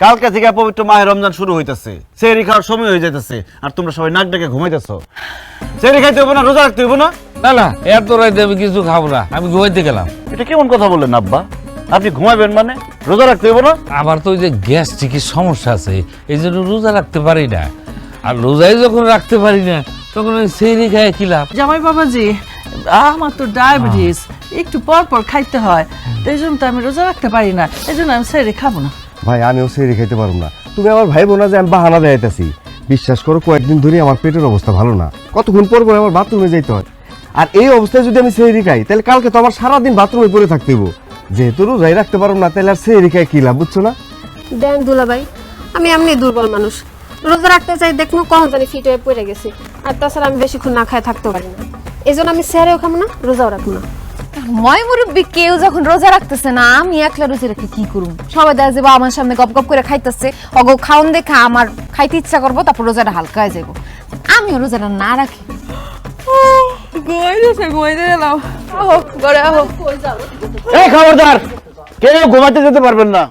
কালকে থেকে পবিত্র মাহে রমজান শুরু হইতেছে, সেহরি খাওয়ার সময় হয়ে যাইতেছে, আর তোমরা সবাই নাক ডেকে ঘুমাইতেছ। সেহরি খাইতে হইব না, রোজা রাখতে হইব না? না না, এত রাইতে আমি কিছু খাবো না, আমি ঘুমাইতে গেলাম। এটা কেমন কথা বললেন আব্বা? আপনি ঘুমাবেন মানে রোজা রাখতে হইব না? আমার তো ওই যে গ্যাস্ট্রিকের সমস্যা আছে, এই জন্য রোজা রাখতে পারি না। আর রোজাই যখন রাখতে পারি না, তখন ওই সেহরি খায় কি লাভ? জামাই বাবাজি, আমার তো ডায়াবেটিস, একটু পর পর খাইতে হয়, এই জন্য তো আমি রোজা রাখতে পারি না, এই জন্য আমি সেহরি খাবো না। ভাই আমিও সেহরি খাইতে পারবো না। তুমি আমার ভাই বোনা যে আমি বাহানা দেখাইতেছি, বিশ্বাস করো কয়েকদিন ধরে আমার পেটের অবস্থা ভালো না, কতক্ষণ পর পর আমার বাথরুমে যেতে হয়। আর এই অবস্থায় যদি আমি সেহরি খাই তাহলে কালকে তো আমার সারাদিন বাথরুমে পড়ে থাকতে হইব। যেহেতু রোজাই রাখতে পারবো না, তাহলে আর সেহরি খাই কি লাভ, বুঝছো না? দেন দুলাভাই, আমি এমনি দুর্বল মানুষ, রোজা রাখতে চাই দেখুন কখন জানি ফিট হয়ে পড়ে গেছি। আর তাছাড়া আমি বেশিক্ষণ না খায় থাকতে পারি না, এই জন্য আমি সেহরিও খাবো না, রোজাও রাখবো না। ময় মুরব্বী কেউ যখন রোজা রাখতেছে না, আমি একলা রোজা রেখে কি করুম? সবাই দেখা যাবো আমার সামনে গপ গপ করে খাইতেছে, অগো খাওন দেখা আমার খাইতে ইচ্ছা করবো, তারপর রোজাটা হালকা হয়ে যাবো। আমিও রোজাটা না রাখি। ঘুমাইতে গেলাম, আহো ঘরে আহো। এই খবরদার, কেউ ঘুমাইতে যেতে পারবেন না।